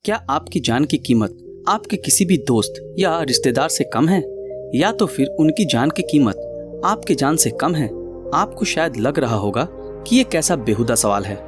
क्या आपकी जान की कीमत आपके किसी भी दोस्त या रिश्तेदार से कम है, या तो फिर उनकी जान की कीमत आपके जान से कम है? आपको शायद लग रहा होगा कि ये कैसा बेहुदा सवाल है।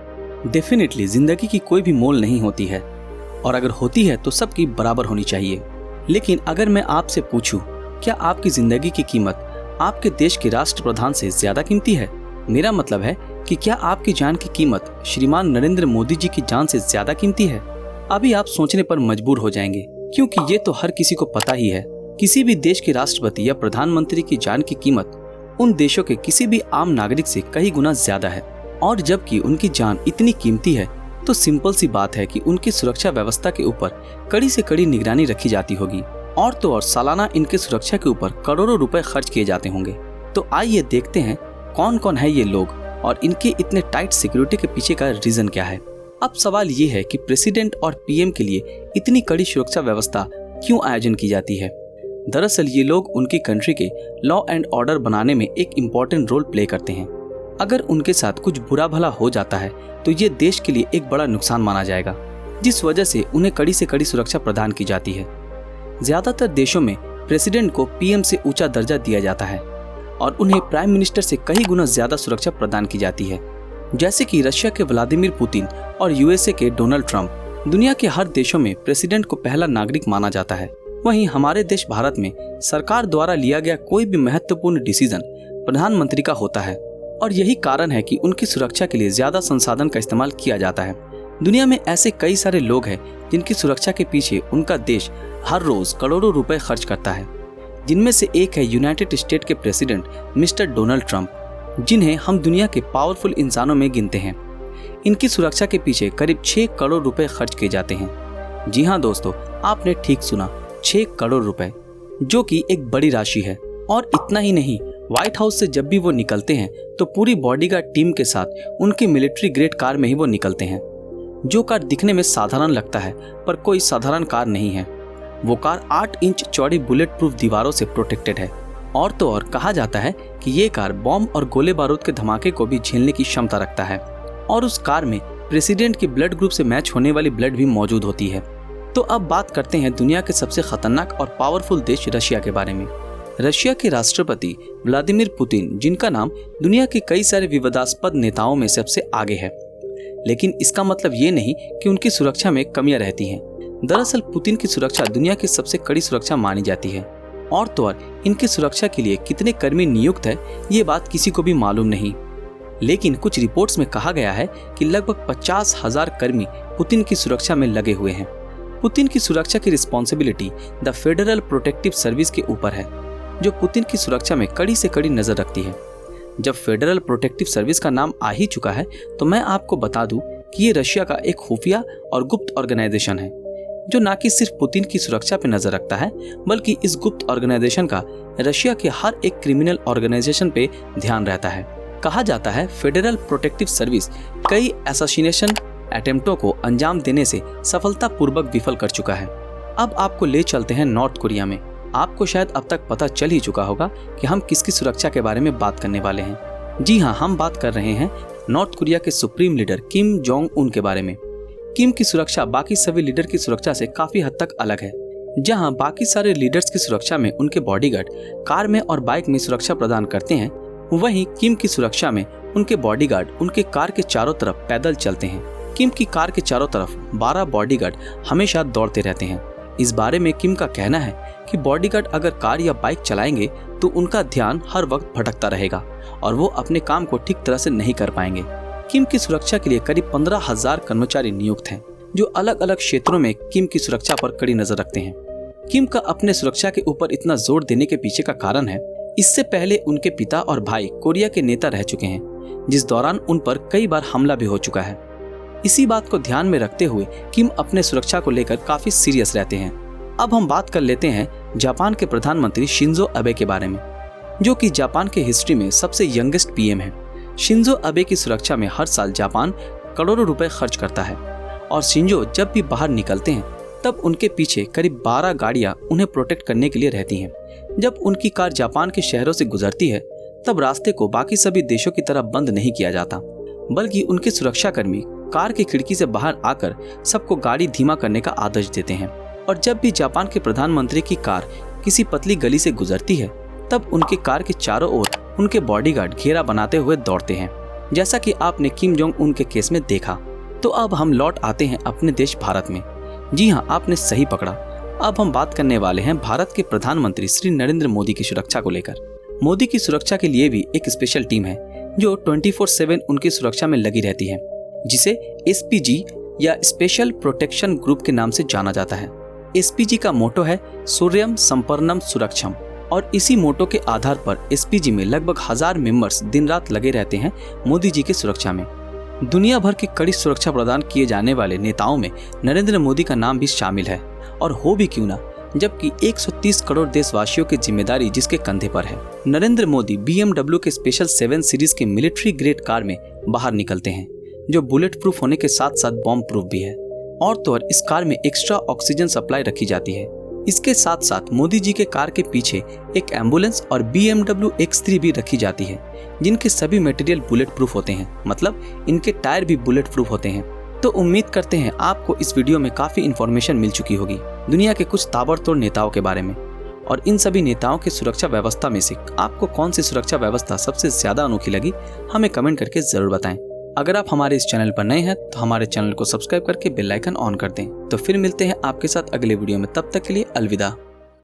डेफिनेटली जिंदगी की कोई भी मोल नहीं होती है, और अगर होती है तो सबकी बराबर होनी चाहिए। लेकिन अगर मैं आपसे पूछूं, क्या आपकी जिंदगी की कीमत आपके देश के राष्ट्रप्रधान से ज्यादा कीमती है? मेरा मतलब है कि क्या आपकी जान की कीमत श्रीमान नरेंद्र मोदी जी की जान से ज्यादा कीमती है? अभी आप सोचने पर मजबूर हो जाएंगे, क्योंकि ये तो हर किसी को पता ही है। किसी भी देश के राष्ट्रपति या प्रधानमंत्री की जान की कीमत उन देशों के किसी भी आम नागरिक से कई गुना ज्यादा है। और जबकि उनकी जान इतनी कीमती है, तो सिंपल सी बात है कि उनकी सुरक्षा व्यवस्था के ऊपर कड़ी से कड़ी निगरानी रखी जाती होगी, और तो और सालाना इनके सुरक्षा के ऊपर करोड़ों रुपए खर्च किए जाते होंगे। तो आइए देखते हैं कौन कौन है ये लोग और इनके इतने टाइट सिक्योरिटी के पीछे का रीजन क्या है। अब सवाल ये है कि प्रेसिडेंट और पीएम के लिए इतनी कड़ी सुरक्षा व्यवस्था क्यों आयोजन की जाती है? दरअसल ये लोग उनकी कंट्री के लॉ एंड ऑर्डर बनाने में एक इम्पोर्टेंट रोल प्ले करते हैं। अगर उनके साथ कुछ बुरा भला हो जाता है तो ये देश के लिए एक बड़ा नुकसान माना जाएगा, जिस वजह से उन्हें कड़ी से कड़ी सुरक्षा प्रदान की जाती है। ज्यादातर देशों में प्रेसिडेंट को पीएम से ऊंचा दर्जा दिया जाता है और उन्हें प्राइम मिनिस्टर से कई गुना ज्यादा सुरक्षा प्रदान की जाती है। जैसे कि रशिया के व्लादिमीर पुतिन और यूएसए के डोनाल्ड ट्रंप। दुनिया के हर देशों में प्रेसिडेंट को पहला नागरिक माना जाता है। वहीं हमारे देश भारत में सरकार द्वारा लिया गया कोई भी महत्वपूर्ण डिसीजन प्रधानमंत्री का होता है, और यही कारण है कि उनकी सुरक्षा के लिए ज्यादा संसाधन का इस्तेमाल किया जाता है। दुनिया में ऐसे कई सारे लोग हैं जिनकी सुरक्षा के पीछे उनका देश हर रोज करोड़ों रुपए खर्च करता है, जिनमें से एक है यूनाइटेड स्टेट के प्रेसिडेंट मिस्टर डोनाल्ड ट्रंप, जिन्हें हम दुनिया के पावरफुल इंसानों में गिनते हैं। इनकी सुरक्षा के पीछे करीब 6 करोड़ रुपए खर्च किए जाते हैं। जी हाँ दोस्तों, आपने ठीक सुना, 6 करोड़ रुपए, जो कि एक बड़ी राशि है। और इतना ही नहीं, व्हाइट हाउस से जब भी वो निकलते हैं तो पूरी बॉडीगार्ड टीम के साथ उनकी मिलिट्री ग्रेड कार में ही वो निकलते हैं। जो कार दिखने में साधारण लगता है, पर कोई साधारण कार नहीं है। वो कार 8 इंच चौड़ी बुलेट प्रूफ दीवारों से प्रोटेक्टेड है, और तो और कहा जाता है कि ये कार बॉम्ब और गोले बारूद के धमाके को भी झेलने की क्षमता रखता है। और उस कार में प्रेसिडेंट के ब्लड ग्रुप से मैच होने वाली ब्लड भी मौजूद होती है। तो अब बात करते हैं दुनिया के सबसे खतरनाक और पावरफुल देश रशिया के बारे में। रशिया के राष्ट्रपति व्लादिमीर पुतिन, जिनका नाम दुनिया के कई सारे विवादास्पद नेताओं में सबसे आगे है, लेकिन इसका मतलब ये नहीं कि उनकी सुरक्षा में कमियां रहती हैं। दरअसल पुतिन की सुरक्षा दुनिया की सबसे कड़ी सुरक्षा मानी जाती है, और तो और इनकी सुरक्षा के लिए कितने कर्मी नियुक्त है ये बात किसी को भी मालूम नहीं। लेकिन कुछ रिपोर्ट्स में कहा गया है कि लगभग 50,000 कर्मी पुतिन की सुरक्षा में लगे हुए हैं। पुतिन की सुरक्षा की responsibility the federal protective service के ऊपर है, जो पुतिन की सुरक्षा में कड़ी से कड़ी नजर रखती है। जब फेडरल प्रोटेक्टिव सर्विस का नाम आ ही चुका है, तो मैं आपको बता दूं कि ये रशिया का एक खुफिया और गुप्त ऑर्गेनाइजेशन है, जो न कि सिर्फ पुतिन की सुरक्षा पे नजर रखता है, बल्कि इस गुप्त ऑर्गेनाइजेशन का रशिया के हर एक क्रिमिनल ऑर्गेनाइजेशन पे ध्यान रहता है। कहा जाता है फेडरल प्रोटेक्टिव सर्विस कई असैसिनेशन अटेम्प्टों को अंजाम देने से सफलतापूर्वक विफल कर चुका है। अब आपको ले चलते हैं नॉर्थ कोरिया में। आपको शायद अब तक पता चल ही चुका होगा कि हम किसकी सुरक्षा के बारे में बात करने वाले हैं। जी हाँ, हम बात कर रहे हैं नॉर्थ कोरिया के supreme leader Kim Jong Un के बारे में। किम की सुरक्षा बाकी सभी लीडर की सुरक्षा से काफी हद तक अलग है। जहां बाकी सारे लीडर्स की सुरक्षा में उनके बॉडीगार्ड कार में और बाइक में सुरक्षा प्रदान करते हैं, वहीं किम की सुरक्षा में उनके बॉडीगार्ड उनके कार के चारों तरफ पैदल चलते हैं। किम की कार के चारों तरफ 12 बॉडीगार्ड हमेशा दौड़ते रहते हैं। इस बारे में किम का कहना है कि बॉडीगार्ड अगर कार या बाइक चलाएंगे तो उनका ध्यान हर वक्त भटकता रहेगा और वो अपने काम को ठीक तरह से नहीं कर पाएंगे। किम की सुरक्षा के लिए करीब 15,000 कर्मचारी नियुक्त हैं, जो अलग अलग क्षेत्रों में किम की सुरक्षा पर कड़ी नजर रखते हैं। किम का अपने सुरक्षा के ऊपर इतना जोर देने के पीछे का कारण है, इससे पहले उनके पिता और भाई कोरिया के नेता रह चुके हैं, जिस दौरान उन पर कई बार हमला भी हो चुका है। इसी बात को ध्यान में रखते हुए किम अपने सुरक्षा को लेकर काफी सीरियस रहते हैं। अब हम बात कर लेते हैं जापान के प्रधानमंत्री शिंजो अबे के बारे में, जो कि जापान के हिस्ट्री में सबसे यंगेस्ट पीएम है। शिंजो अबे की सुरक्षा में हर साल जापान करोड़ों रुपए खर्च करता है, और शिंजो जब भी बाहर निकलते हैं तब उनके पीछे करीब 12 गाड़ियां उन्हें प्रोटेक्ट करने के लिए रहती हैं। जब उनकी कार जापान के शहरों से गुजरती है, तब रास्ते को बाकी सभी देशों की तरह बंद नहीं किया जाता, बल्कि उनके सुरक्षाकर्मी कार की खिड़की से बाहर आकर सबको गाड़ी धीमा करने का आदेश देते हैं। और जब भी जापान के प्रधानमंत्री की कार किसी पतली गली से गुजरती है तब उनकी कार के चारों ओर उनके बॉडीगार्ड घेरा बनाते हुए दौड़ते हैं, जैसा कि आपने किम जोंग उन के केस में देखा। तो अब हम लौट आते हैं अपने देश भारत में। जी हाँ, आपने सही पकड़ा। अब हम बात करने वाले हैं भारत के प्रधानमंत्री श्री नरेंद्र मोदी की सुरक्षा को लेकर। मोदी की सुरक्षा के लिए भी एक स्पेशल टीम है जो 24/7 उनकी सुरक्षा में लगी रहती है, जिसे एसपीजी या स्पेशल प्रोटेक्शन ग्रुप के नाम से जाना जाता है। एसपीजी का मोटो है सूर्यम संपर्णम सुरक्षम, और इसी मोटो के आधार पर एसपीजी में लगभग 1000 मेंबर्स दिन रात लगे रहते हैं मोदी जी की सुरक्षा में। दुनिया भर की कड़ी सुरक्षा प्रदान किए जाने वाले नेताओं में नरेंद्र मोदी का नाम भी शामिल है, और हो भी क्यों ना, जबकि 130 करोड़ देशवासियों की जिम्मेदारी जिसके कंधे पर है। नरेंद्र मोदी BMW के स्पेशल 7 सीरीज के मिलिट्री ग्रेड कार में बाहर निकलते हैं, जो बुलेट प्रूफ होने के साथ साथ बॉम्ब प्रूफ भी है। और तो और इस कार में एक्स्ट्रा ऑक्सीजन सप्लाई रखी जाती है। इसके साथ साथ मोदी जी के कार के पीछे एक एम्बुलेंस और BMW X3 भी रखी जाती है, जिनके सभी मटेरियल बुलेट प्रूफ होते हैं, मतलब इनके टायर भी बुलेट प्रूफ होते हैं। तो उम्मीद करते हैं आपको इस वीडियो में काफ़ी इन्फॉर्मेशन मिल चुकी होगी दुनिया के कुछ ताबड़तोड़ नेताओं के बारे में। और इन सभी नेताओं की सुरक्षा व्यवस्था में से आपको कौन सी सुरक्षा व्यवस्था सबसे ज़्यादा अनोखी लगी, हमें कमेंट करके ज़रूर बताएं। अगर आप हमारे इस चैनल पर नए हैं तो हमारे चैनल को सब्सक्राइब करके बेल आइकन ऑन कर दें। तो फिर मिलते हैं आपके साथ अगले वीडियो में, तब तक के लिए अलविदा।